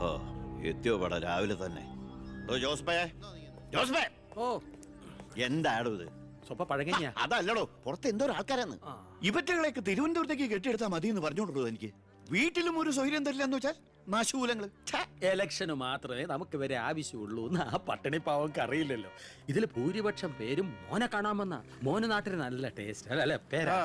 ഓ എത്തിയോ പട രാവിലെ തന്നെ. ഓ എന്താടോ ഇത്? സ്വപ്പ പഴകഞ്ഞ അതല്ലടോ, പുറത്ത് എന്തോ ആൾക്കാരാന്ന്. ഇവറ്റകളെയൊക്കെ തിരുവനന്തപുരത്തേക്ക് കെട്ടിയെടുത്താൽ മതി എന്ന് പറഞ്ഞോണ്ടോ എനിക്ക്. വീട്ടിലും ഒരു സൗകര്യം തരില്ല എന്ന് വെച്ചാൽ നാശൂലങ്ങള്. എലക്ഷന് മാത്രമേ നമുക്ക് വരെ ആവശ്യമുള്ളൂ എന്ന് ആ പട്ടിണി പാവങ്ങൾക്ക് അറിയില്ലല്ലോ. ഇതിൽ ഭൂരിപക്ഷം പേരും മോനെ കാണാമെന്ന. മോന് നാട്ടിൽ നല്ല ടേസ്റ്റ് അല്ലെ പേരാ.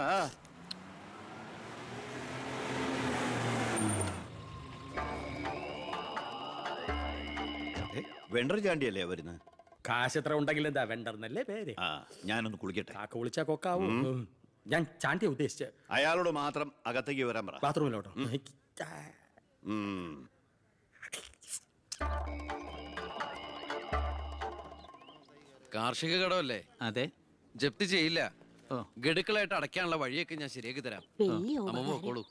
വെണ്ടർ ചാണ്ടിയല്ലേ വരുന്നത്? കാശ് എത്ര ഉണ്ടെങ്കിൽ എന്താ വെണ്ടർന്നല്ലേ പേര്. ഞാനൊന്ന് കുളിക്കട്ടെ. കാക്ക വിളിച്ചാ കൊക്കാവും. ഞാൻ ചാണ്ടിയ ഉദ്ദേശിച്ച അയാളോട് മാത്രം അകത്തേക്ക് വരാൻ പറ. ബാത്റൂമിലോട്ടോ. കാർഷിക കടമല്ലേ? അതെ. ജപ്തി ചെയ്യില്ല. ഗഡുക്കളായിട്ട് അടയ്ക്കാനുള്ള വഴിയൊക്കെ ഞാൻ ശരിയാക്കി തരാം. അമ്മ പോക്കോളൂ.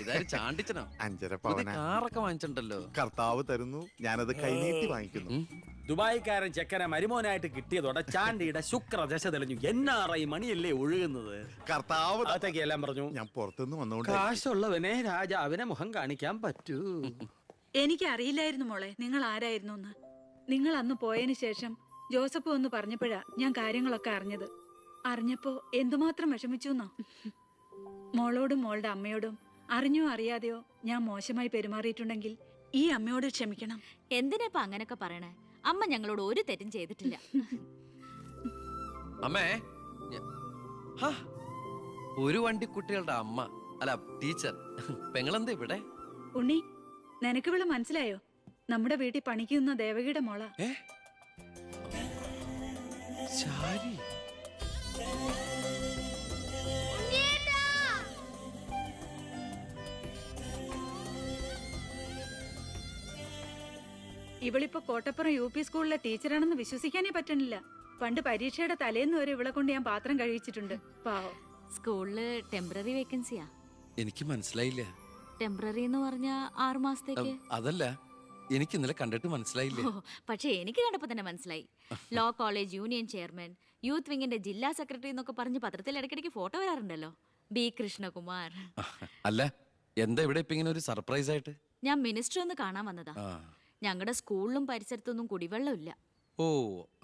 ഇതാരും ചാണ്ടിച്ചനോ? 5.5 പവന കാറൊക്കെ വാങ്ങിച്ചിട്ടുണ്ടല്ലോ. കർത്താവ് തരുന്നു, ഞാനത് കൈനീട്ടി വാങ്ങിക്കുന്നു. ദുബായിക്കാരൻ ചെക്കനെ മരുമോനായിട്ട് കിട്ടിയതോടെ ചാണ്ടിയുടെ ശുക്രദശ തെളിഞ്ഞു. NRI മണിയല്ലേ ഒഴുകുന്നത്. കർത്താവ് അകത്തേക്ക് എല്ലാം പറഞ്ഞു. ഞാൻ പുറത്തുനിന്ന് വന്നോണ്ട് കാശുള്ളവനെ രാജാവിനെ മുഖം കാണിക്കാൻ പറ്റൂ. എനിക്ക് അറിയില്ലായിരുന്നു മോളെ നിങ്ങൾ ആരായിരുന്നു എന്ന്. നിങ്ങൾ അന്ന് പോയതിനു ശേഷം ജോസഫ് ഒന്ന് പറഞ്ഞപ്പോഴാ ഞാൻ കാര്യങ്ങളൊക്കെ അറിഞ്ഞത്. അറിഞ്ഞപ്പോ എന്തുമാത്രം വിഷമിച്ചു എന്നോ. മോളോടും മോളുടെ അമ്മയോടും അറിഞ്ഞോ അറിയാതെയോ ഞാൻ മോശമായി പെരുമാറിയിട്ടുണ്ടെങ്കിൽ ഈ അമ്മയോട് ക്ഷമിക്കണം. എന്തിനാ അങ്ങനൊക്കെ പറയണേ? അമ്മ ഞങ്ങളോട് ഒരു തെറ്റും ചെയ്തിട്ടില്ല. അമ്മേ, ഒരു വണ്ടിക്കുട്ടികളുടെ അമ്മ അല്ല ടീച്ചർ. പെങ്ങളെന്താ ഇവിടെ? ഉണ്ണി, നിനക്ക് ഇവിടെ മനസ്സിലായോ? നമ്മുടെ വീട്ടിൽ പണിക്കുന്ന ദേവകിയുടെ മോള. ശാരി. ഇവളിപ്പോ കോട്ടപ്പുറം UP സ്കൂളിലെ ടീച്ചറാണെന്ന് വിശ്വസിക്കാനേ പറ്റണില്ല. പണ്ട് പരീക്ഷയുടെ തലേന്ന് വരെ ഇവളെ കൊണ്ട് ഞാൻ പാത്രം കഴിച്ചിട്ടുണ്ട്. പാവം. സ്കൂളില് ടെമ്പററി വേക്കൻസിയാ. എനിക്ക് മനസ്സിലായില്ല. ടെമ്പററി എന്ന് പറഞ്ഞ 6 മാസത്തേക്ക്. അതല്ല, എനിക്ക് ഇന്നലെ കണ്ടിട്ട് മനസ്സിലായില്ല. പക്ഷെ എനിക്ക് കണ്ടപ്പോ തന്നെ മനസ്സിലായി. Law college union chairman, youth വിങ്ങിന്റെ ജില്ലാ സെക്രട്ടറി എന്നൊക്കെ പറഞ്ഞ് പത്രത്തിൽ ഇടയ്ക്കിടയ്ക്ക് ഫോട്ടോ വരാറുണ്ടല്ലോ. B. കൃഷ്ണകുമാർ. അല്ല, എന്താ ഇവിടെ ഇപ്പൊ ഇങ്ങനെ ഒരു സർപ്രൈസ് ആയിട്ട്? ഞാൻ മിനിസ്റ്റർ ഒന്ന് കാണാൻ വന്നതാ. ഞങ്ങളുടെ സ്കൂളിലും പരിസരത്തൊന്നും കുടിവെള്ളമില്ല. ഓ,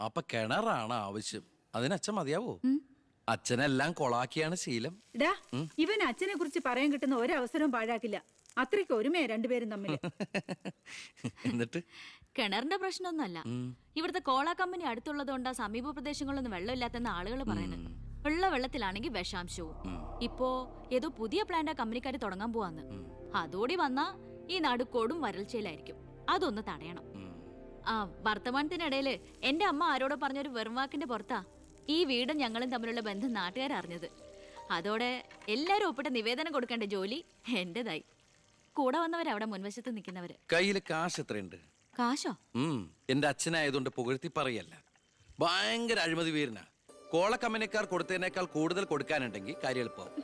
അപ്പൊ കിണറാണ് ആവശ്യം. അതിന് അച്ഛൻ മതിയാവോ? അച്ഛനെല്ലാം കൊളാക്കിയാണ് ശീലം. ഇവൻ അച്ഛനെ കുറിച്ച് പറയാൻ കിട്ടുന്ന ഒരവസരവും പാഴാക്കില്ല. അത്രയ്ക്ക് ഒരുമയാ രണ്ടുപേരും തമ്മിൽ. എന്നിട്ട് കിണറിന്റെ പ്രശ്നമൊന്നുമല്ല. ഇവിടുത്തെ കോള കമ്പനി അടുത്തുള്ളതുകൊണ്ടാ സമീപ പ്രദേശങ്ങളിലൊന്നും വെള്ളമില്ലാത്തെന്ന് ആളുകൾ പറയുന്നത്. ഉള്ള വെള്ളത്തിലാണെങ്കിൽ വിഷാംശവും. ഇപ്പോ ഏതോ പുതിയ പ്ലാന്റാ കമ്പനിക്കാര് തുടങ്ങാൻ പോവാന്ന്. അതോടി വന്നാ ഈ നാട് കൊടും വരൾച്ചയിലായിരിക്കും. അതൊന്ന് തടയണം. വർത്തമാനത്തിനിടയില് എന്റെ അമ്മ ആരോടോ പറഞ്ഞൊരു വെറുവാക്കിന്റെ പുറത്താ ഈ വീടും ഞങ്ങളും തമ്മിലുള്ള ബന്ധം നാട്ടുകാരറിഞ്ഞത്. അതോടെ എല്ലാരും ഒപ്പിട്ട് നിവേദനം കൊടുക്കേണ്ട ജോലി എന്റേതായി. കൂടെ വന്നവരവിടെ മുൻവശത്ത് നിൽക്കുന്നവര്. കയ്യില് കാശ് എത്രയുണ്ട്? കാശോ? എന്റെ അച്ഛനായതുകൊണ്ട് പുകഴ്ത്തി പറയല്ല. ഭയങ്കര അഴിമതി വീരനാ. കോള കമ്പനിക്കാർ കൊടുത്തതിനേക്കാൾ കൂടുതൽ കൊടുക്കാനുണ്ടെങ്കിൽ കാര്യം എളുപ്പമാവും.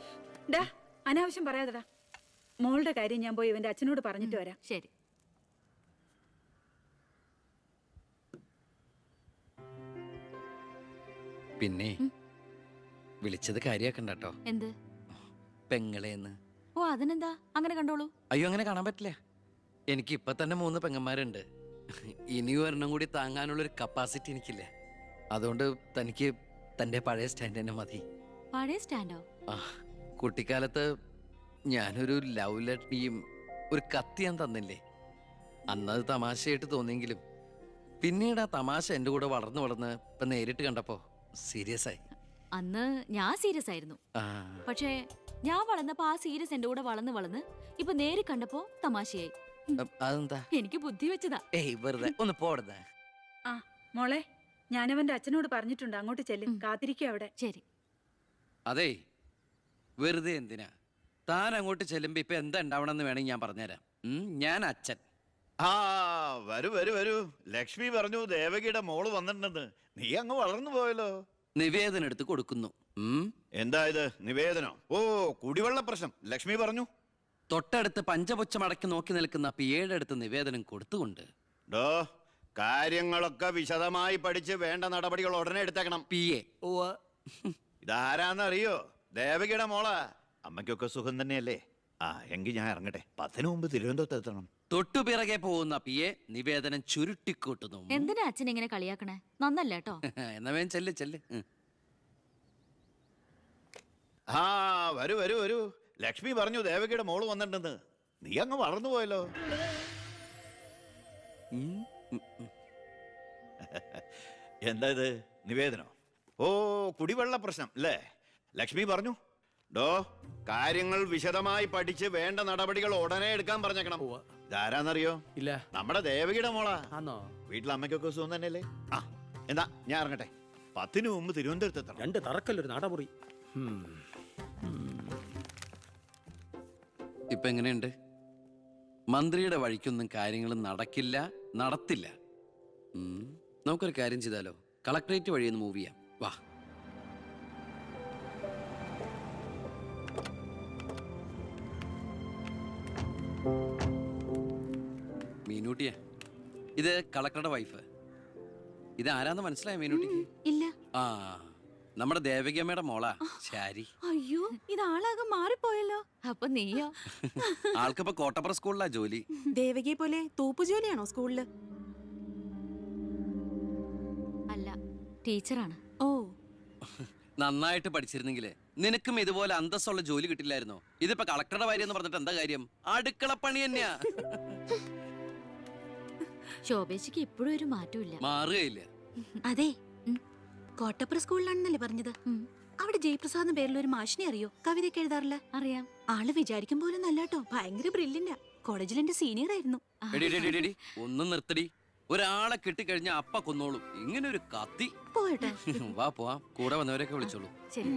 അനാവശ്യം പറയാതെടാ. മോളുടെ കാര്യം ഞാൻ പോയി ഇവന്റെ അച്ഛനോട് പറഞ്ഞിട്ട് വരാം. ശരി. പിന്നെ വിളിച്ചത് കാര്യാക്കണ്ടോ? എന്ത്? പെങ്ങളേന്ന്. ഓ, അതിനെന്താ? അങ്ങനെ കണ്ടോളൂ. അയ്യോ, അങ്ങനെ കാണാൻ പറ്റില്ല. എനിക്ക് ഇപ്പൊ തന്നെ 3 പെങ്ങന്മാരുണ്ട്. ഇനി ഒരെണ്ണം കൂടി താങ്ങാനുള്ളൊരു കപ്പാസിറ്റി എനിക്കില്ല. അതുകൊണ്ട് തനിക്ക് തന്റെ പഴയ സ്റ്റാൻഡ് തന്നെ മതി. പഴയ സ്റ്റാൻഡോ? കുട്ടിക്കാലത്ത് ഞാനൊരു ലവ് ലെറ്ററിയും ഒരു കത്തി ഞാൻ തന്നില്ലേ. അന്നത് തമാശയായിട്ട് തോന്നിയെങ്കിലും പിന്നീട് ആ തമാശ എന്റെ കൂടെ വളർന്ന് വളർന്ന് ഇപ്പൊ നേരിട്ട് കണ്ടപ്പോ സീരിയസ് ആയി. അന്ന് ഞാൻ സീരിയസ് ആയിരുന്നു. പക്ഷേ ഞാൻ വളർന്നപ്പോ ആ സീരിയസ് എന്റെ കൂടെ വളർന്ന് വളർന്ന് ഇപ്പൊ നേരി കണ്ടപ്പോ തമാശയായി. അതെന്താ? എനിക്ക് ബുദ്ധി വെച്ചതാ. ഏയ്, വെറുതെ ഒന്ന് പോടുന്നേ. മോളെ, ഞാനവന്റെ അച്ഛനോട് പറഞ്ഞിട്ടുണ്ട്. അങ്ങോട്ട് ചെല്ലും. കാത്തിരിക്കുക അവിടെ. ശരി. അതെ, വെറുതെ എന്തിനാ? താൻ അങ്ങോട്ട് ചെല്ലുമ്പോ ഇപ്പൊ എന്താ ഉണ്ടാവണമെന്ന് വേണമെങ്കിൽ ഞാൻ പറഞ്ഞുതരാം. ഞാൻ അച്ഛൻ. വരൂ വരൂ വരൂ. ലക്ഷ്മി പറഞ്ഞു ദേവകിയുടെ മോള് വന്നിട്ടുണ്ടെന്ന്. നീ അങ്ങ് വളർന്നു പോയല്ലോ. നിവേദനം എടുത്ത് കൊടുക്കുന്നു. എന്താ ഇത് നിവേദനം? ഓ, കുടിവെള്ള പ്രശ്നം ലക്ഷ്മി പറഞ്ഞു. തൊട്ടടുത്ത് പഞ്ചപുച്ഛമടക്കി നോക്കി നിൽക്കുന്ന പിയുടെ അടുത്ത് നിവേദനം കൊടുത്തുകൊണ്ട് കാര്യങ്ങളൊക്കെ വിശദമായി പഠിച്ച് വേണ്ട നടപടികൾ ഉടനെ എടുത്തേക്കണം. പിയെ. ഇതാരാന്നറിയോ? ദേവകിയുടെ മോളാ. അമ്മയ്ക്കൊക്കെ സുഖം തന്നെയല്ലേ? ആ എങ്കിൽ ഞാൻ ഇറങ്ങട്ടെ. 10 മുമ്പ് തിരുവനന്തപുരത്ത് എത്തണം. തൊട്ടുപിറകെ പോകുന്ന പിയെ നിവേദനം ചുരുട്ടിക്കൂട്ടുന്നു. എന്തിനാ അച്ഛൻ ഇങ്ങനെ കളിയാക്കണേ? നന്നല്ല കേട്ടോ. എന്നാ വേഗം ചെല്ല് ചെല്ല്. ആ വരൂ വരൂ വരൂ. ലക്ഷ്മി പറഞ്ഞു ദേവകിയുടെ മോള് വന്നിട്ടുണ്ടെന്ന്. നീ അങ്ങ് വളർന്നു പോയല്ലോ. എന്താ ഇത് നിവേദനോ? ഓ കുടിവെള്ള പ്രശ്നം അല്ലേ? ലക്ഷ്മി പറഞ്ഞു ഡോ കാര്യങ്ങൾ വിശദമായി പഠിച്ച് വേണ്ട നടപടികൾ ഉടനെ എടുക്കാൻ പറഞ്ഞേക്കണം. ഇതാരാന്നറിയോ? ഇല്ല. നമ്മുടെ ദേവകിയുടെ മോളാ. ആന്നോ? വീട്ടിലെ അമ്മയ്ക്കൊക്കെ സുഖം തന്നെയല്ലേ? ആ എന്താ ഞാൻ ഇറങ്ങട്ടെ. 10 മുമ്പ് തിരുവനന്തപുരത്ത് എത്തണം. 2 തറക്കല്ലൊരു നടമുറി. ഇപ്പൊ എങ്ങനെയുണ്ട്? മന്ത്രിയുടെ വഴിക്കൊന്നും കാര്യങ്ങൾ നടക്കില്ല, നടത്തില്ല. നമുക്കൊരു കാര്യം ചെയ്താലോ? കളക്ടറേറ്റ് വഴി ഒന്ന് മൂവ് ചെയ്യാം. വാ. മീനൂട്ടിയെ, ഇത് കളക്ടറുടെ വൈഫ്. ഇത് ആരാന്ന് മനസ്സിലായോ മീനൂട്ടിക്ക്? ഇല്ല. ആ നമ്മുടെ ദേവകിയമ്മയുടെ മോളാ ശാരി. അയ്യോ ഇത് ആളാകെ മാറിപ്പോയല്ലോ. അപ്പൊ നീയോ? ആൾക്കിപ്പോ കോട്ടപ്പുറ സ്കൂളിലാ ജോലി. ദേവകിയെ പോലെ തൂപ്പുജോലിയാണോ സ്കൂളില്? അല്ല, ടീച്ചറാണ്. ഓ നന്നായിട്ട് പഠിച്ചിരുന്നെങ്കിലേ നിനക്കും ഇതുപോലെ അന്തസ്സുള്ള ജോലി കിട്ടില്ലായിരുന്നോ? ഇതിപ്പോ കളക്ടറുടെ ഭാര്യ എന്ന് പറഞ്ഞിട്ട് എന്താ കാര്യം? അടുക്കളപ്പണി തന്നെയാ. ശോഭേച്ചിക്ക് ഇപ്പോഴും ഒരു മാറ്റമില്ല. മാറുകയില്ല. അതെ, കോട്ടപ്പുറ സ്കൂളിലാണെന്നല്ലേ പറഞ്ഞത്? അവിടെ ജയപ്രസാദ് പേരിൽ ഒരു മാഷിനെ അറിയോ? കവിതയൊക്കെ എഴുതാറില്ല. അറിയാം. ആള് വിചാരിക്കും പോലെ നല്ലാട്ടോ, ഭയങ്കര ബ്രില്യന്റാ. കോളേജിൽ എന്റെ സീനിയർ ആയിരുന്നു. എടി, എടി, എടി, എടി, ഒന്നും നിർത്തടി. ഒരാളെ കിട്ടിക്കഴിഞ്ഞ അപ്പ കൊന്നോളും. ഇങ്ങനെ ഒരു കത്തി. പോയട്ടെ. വാ പോവാം. കൂടെ വന്നവരൊക്കെ വിളിച്ചോളൂ. ശരി,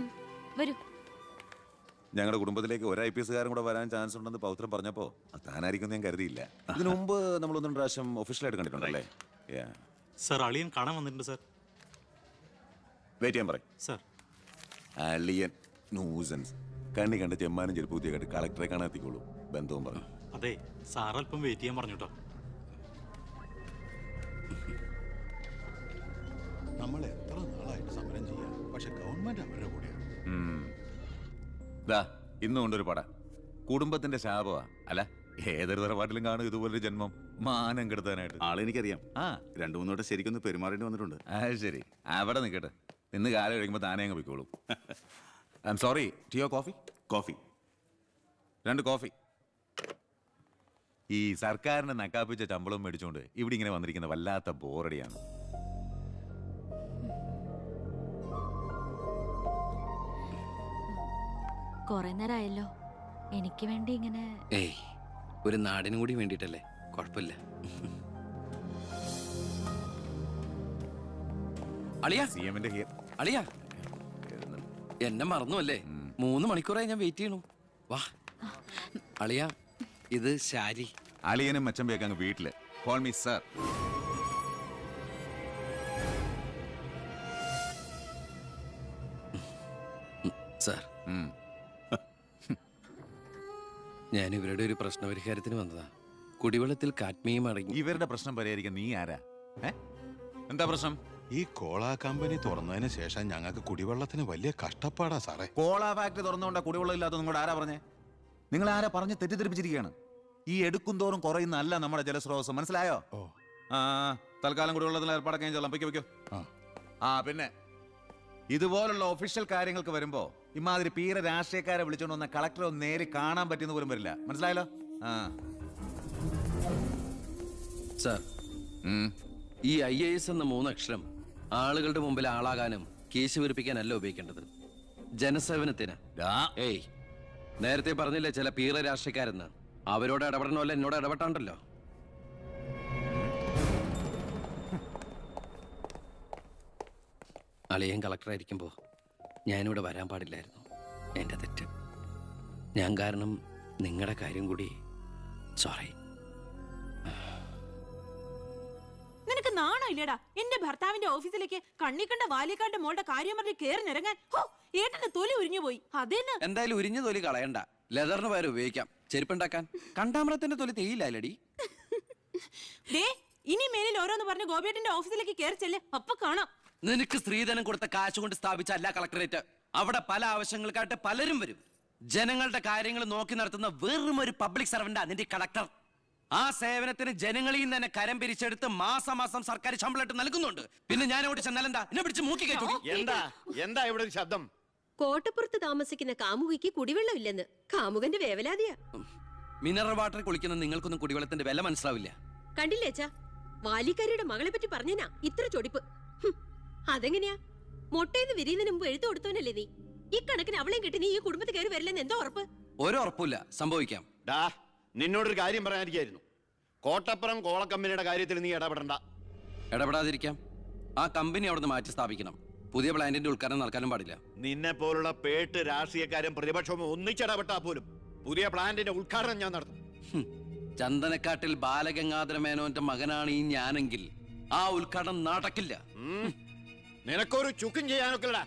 വരൂ. ഞങ്ങളുടെ കുടുംബത്തിലേക്ക് ഒരു IPS കാരൻ കൂടെ വരാൻ ചാൻസ് ഉണ്ടെന്ന് പൗത്രം പറഞ്ഞപ്പോ താനായിരിക്കും ഞാൻ കരുതിയില്ല. ഇതിനു മുമ്പ് നമ്മൾ 1-2 പ്രാവശ്യം ഒഫീഷ്യലായിട്ട് കണ്ടിട്ടുണ്ടല്ലേ? സർ അളിയൻ കാണാൻ വന്നിട്ടുണ്ട് സർ. വെയിറ്റ് ചെയ്യാൻ പറയും സർ. അളിയൻ ന്യൂസൻസ്. കണ്ണി കണ്ട ചെമ്മാനും ചെരുപ്പൂത്തിയെ കണ്ട് കളക്ടറെ കാണാൻ എത്തിക്കോളൂ. ബന്ധവും പറഞ്ഞു. അതെ സാർ അല്പം വെയിറ്റ് ചെയ്യാൻ പറഞ്ഞു കേട്ടോ. നമ്മൾ എത്ര നാളായിട്ട് സമരം ചെയ്യാം, പക്ഷെ ഗവൺമെന്റ് അവരുടെ കൂടെയാണ്. ദാ ഇന്നും കൊണ്ടൊരു പട. കുടുംബത്തിന്റെ ശാപമാ. അല്ല ഏതൊരു തറവാട്ടിലും കാണും ഇതുപോലൊരു ജന്മം. മാനം കെടുത്താനായിട്ട്. ആളെനിക്കറിയാം. ആ 2-3 വട്ടം ശരിക്കൊന്ന് പെരുമാറേണ്ടി വന്നിട്ടുണ്ട്. ശരി, അവിടെ നിൽക്കട്ടെ. ഇന്ന് കാലം കഴിയുമ്പോൾ താനേ അങ്ങ് പോയിക്കോളൂ. I'm sorry. ടീയോ കോഫി? കോഫി. 2 കോഫി. ഈ സർക്കാരിന്റെ നക്കാപ്പിച്ച ശമ്പളം മേടിച്ചുകൊണ്ട് ഇവിടെ ഇങ്ങനെ വന്നിരിക്കുന്ന വല്ലാത്ത ബോറടിയാണ്. കൊറേ നേരമായല്ലോ. എനിക്ക് വേണ്ടി ഇങ്ങനെ. ഏയ്, ഒരു നാടിനും കൂടി വേണ്ടിട്ടല്ലേ. കുഴപ്പമില്ല. അളിയാ, CM-ന്റെ ഹിയർ. അളിയാ, എന്നെ മറന്നു അല്ലേ? 3 മണിക്കൂറായി ഞാൻ വെയിറ്റ് ചെയ്യണു. വാ അളിയാ, ഇത് ശാരി. അളിയനും മച്ചമ്പയൊക്കെ അങ്ങ് വീട്ടില്. Call me sir. സാർ, ഞാൻ ഇവരുടെ ഒരു പ്രശ്നപരിഹാരത്തിന് വന്നതാ. കുടിവെള്ളത്തിൽ കാഡ്മിയം അടങ്ങി. ഇവരുടെ പ്രശ്നം പരിഹരിക്കാൻ നീ ആരാ? എന്താ പ്രശ്നം? ഈ കോള കമ്പനി തുറന്നതിന് ശേഷം ഞങ്ങൾക്ക് കുടിവെള്ളത്തിന് വലിയ കഷ്ടപ്പാടാ സാറേ. കോള ഫാക്ടറി തുറന്നുകൊണ്ടാ കുടിവെള്ളം ഇല്ലാത്ത നിങ്ങളോട് ആരാ പറഞ്ഞേ? നിങ്ങൾ ആരാ പറഞ്ഞ് തെറ്റിദ്ധരിപ്പിച്ചിരിക്കുകയാണ്. ഈ എടുക്കും തോറും കുറയുന്ന അല്ല നമ്മുടെ ജലസ്രോതസ്. മനസ്സിലായോ? ഓ ആ തൽക്കാലം കുടിവെള്ളത്തിൽ ഏർപ്പാടൊക്കെ ചെല്ലാം. വെക്കോ. ആ പിന്നെ ഇതുപോലുള്ള ഒഫീഷ്യൽ കാര്യങ്ങൾക്ക് വരുമ്പോ ഇമാതിരി പീര രാഷ്ട്രീയക്കാരെ വിളിച്ചോണ്ട് വന്ന കളക്ടറെ ഒന്ന് നേരി കാണാൻ പറ്റിയെന്ന് പോലും വരില്ല. മനസ്സിലായല്ലോ? സാർ, ഈ IAS എന്ന 3 അക്ഷരം ആളുകളുടെ മുമ്പിൽ ആളാകാനും കേസ് വിരിപ്പിക്കാനല്ല ഉപയോഗിക്കേണ്ടത്. ജനസേവനത്തിന്. ഏയ്, നേരത്തെ പറഞ്ഞില്ലേ ചില പീറ രാഷ്ട്രീയക്കാരെന്ന്? അവരോട് ഇടപെടണമല്ല എന്നോട് ഇടപെട്ടാണ്ടല്ലോ. അളിയൻ കളക്ടറായിരിക്കുമ്പോൾ ഞാനിവിടെ വരാൻ പാടില്ലായിരുന്നു. എൻ്റെ തെറ്റ്. ഞാൻ കാരണം നിങ്ങളുടെ കാര്യം കൂടി. സോറി. നിനക്ക് നാണോ ഇല്ലടാ? എന്റെ ഭർത്താവിന്റെ ഓഫീസിലേക്ക് കണ്ണിക്കണ്ട വാലിക്കാണ്ട് മോളുടെ കാര്യം പറഞ്ഞ് കേറി നിറങ്ങാൻ. ഏട്ടന്റെ തൊലി ഉരിഞ്ഞു പോയി. അതേന്ന്. എന്തായാലും ഉരിഞ്ഞ തൊലി കളയണ്ട. ലെതറിന് പകരം ഉപയോഗിക്കാം. ചെരുപ്പുണ്ടാക്കാൻ. കണ്ടാമറത്തിന്റെ തൊലി തേയില്ലടി. ഇനി മേലിൽ ഓരോന്ന് പറഞ്ഞ് ഗോപിയേട്ടന്റെ ഓഫീസിലേക്ക് കേറി ചെല്ലേ. അപ്പൊ കാണാം. നിനക്ക് സ്ത്രീധനം കൊടുത്ത കാശ് കൊണ്ട് സ്ഥാപിച്ച അല്ല കളക്ടറേറ്റ്. അവിടെ പല ആവശ്യങ്ങൾക്കായിട്ട് പലരും വരും. ജനങ്ങളുടെ കാര്യങ്ങൾ നോക്കി നടത്തുന്ന വെറും ഒരു പബ്ലിക് സർവന്റ് അതിന്റെ കളക്ടർ. ആ സേവനത്തിന് ജനങ്ങളിൽ നിന്ന് തന്നെ കരം പിരിച്ചെടുത്ത് മാസം മാസം സർക്കാർ ശമ്പളമായിട്ട് നൽകുന്നുണ്ട്. പിന്നെ ഞാൻ അവിടെ ചെന്നാലെന്താ എന്നെ പിടിച്ച് മൂക്കി കയറ്റൂ. എന്താ ഇവിടെ ഒരു ശബ്ദം? കോട്ടപ്പുറത്ത് താമസിക്കുന്ന കാമുകിക്ക് കുടിവെള്ളമില്ലെന്ന് കാമുകന്റെ വേവലാതിയാ. മിനറൽ വാട്ടർ കുളിക്കുന്ന നിങ്ങൾക്കൊന്നും കുടിവെള്ളത്തിന്റെ വില മനസ്സിലാവില്ല. കണ്ടില്ലേ അച്ഛാ, വാലിക്കാരിയുടെ മകളെ പറ്റി പറഞ്ഞനാ ഇത്ര ചൊടിപ്പ്. അതെങ്ങനെയാ? മൊട്ടേന്ന് വിരിയുന്നതിന് മുമ്പ് എഴുത്തു കൊടുത്തവനല്ലേ നീ? ഈ കണക്കിന് അവളെയും കെട്ടി നീ ഈ കുടുംബത്തിൽ കയറി വരില്ലെന്ന് എന്തോ ഉറപ്പ്? ഒരു ഉറപ്പില്ല, സംഭവിക്കാം. ഡാ, നിന്നോടൊരു കാര്യം പറയാനിരിക്കായിരുന്നു. കോട്ടപ്പുറം കോള കമ്പനിയുടെ കാര്യത്തിൽ നീ ഇടപെടണ്ട. ഇടപെടാതിരിക്കാം. ആ കമ്പനി അവിടുന്ന് മാറ്റി സ്ഥാപിക്കണം. പുതിയ പ്ലാന്റിന്റെ ഉദ്ഘാടനം നടക്കാനും പാടില്ല. നിന്നെ പോലുള്ള പേട്ട് രാഷ്ട്രീയക്കാരും പ്രതിപക്ഷവും ഒന്നിച്ചിടപെട്ടാ പോലും പുതിയ പ്ലാന്റിന്റെ ഉദ്ഘാടനം ഞാൻ നടത്തും. ചന്ദനക്കാട്ടിൽ ബാലഗംഗാധര മേനോന്റെ മകനാണ് ഈ ഞാനെങ്കിൽ ആ ഉദ്ഘാടനം നടക്കില്ല. നിനക്കൊരു ചുക്കും ചെയ്യാനൊക്കെടാ.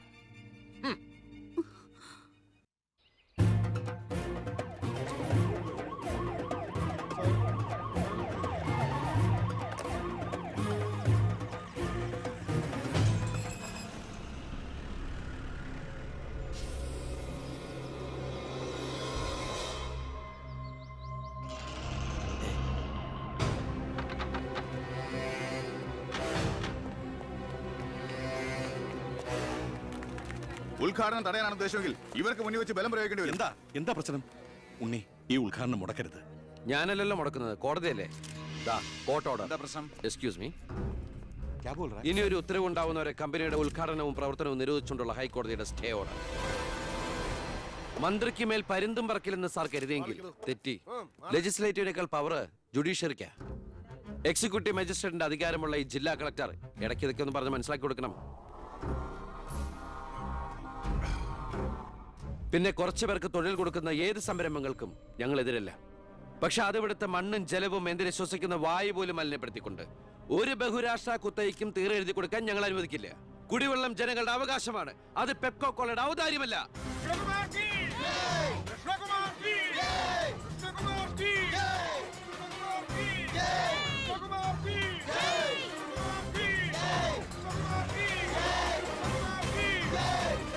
ഉദ്ഘാടനം തടയാനാണ് ഉദ്ദേശമെങ്കിൽ ഇവർക്ക് മുന്നിൽ വെച്ച് ബലം പ്രയോഗിക്കേണ്ടി വരും. എന്താ പ്രശ്നം? ഉണ്ണി, ഈ ഉദ്ഘാടനം മുടക്കരുത്. ഞാനല്ലല്ലോ മുടക്കുന്നത്, കോടതിയല്ലേ. എന്താ പ്രശ്നം? Excuse me. ഇനി ഒരു ഉത്തരവുണ്ടാവുന്നവരെ കമ്പനിയുടെ ഉദ്ഘാടനവും പ്രവർത്തനവും നിരോധിച്ചുകൊണ്ടുള്ള ഹൈക്കോടതിയുടെ സ്റ്റേ ഓർഡർ. മന്ത്രിക്ക് മേൽ പരുന്തും പറക്കില്ലെന്ന് സാർ കരുതിയെങ്കിൽ തെറ്റി. ലെജിസ്ലേറ്റീവിനേക്കാൾ പവർ ജുഡീഷ്യറിക്കാ. എക്സിക്യൂട്ടീവ് മജിസ്ട്രേറ്റിന്റെ അധികാരമുള്ള ഈ ജില്ലാ കളക്ടർ ഇടയ്ക്ക് ഇതൊക്കെ ഒന്ന് പറഞ്ഞ് മനസ്സിലാക്കി കൊടുക്കണം. പിന്നെ കുറച്ചു പേർക്ക് തൊഴിൽ കൊടുക്കുന്ന ഏത് സംരംഭങ്ങൾക്കും ഞങ്ങൾ എതിരല്ല. പക്ഷെ അതിവിടുത്തെ മണ്ണും ജലവും എന്തിനെ ശ്വസിക്കുന്ന വായു പോലും മലിനപ്പെടുത്തിക്കൊണ്ട് ഒരു ബഹുരാഷ്ട്ര കുത്തയ്ക്കും തീരെ എഴുതി കൊടുക്കാൻ ഞങ്ങൾ അനുവദിക്കില്ല. കുടിവെള്ളം ജനങ്ങളുടെ അവകാശമാണ്. അത് പെപ്കോ കോളയുടെ ഔദാര്യമല്ല.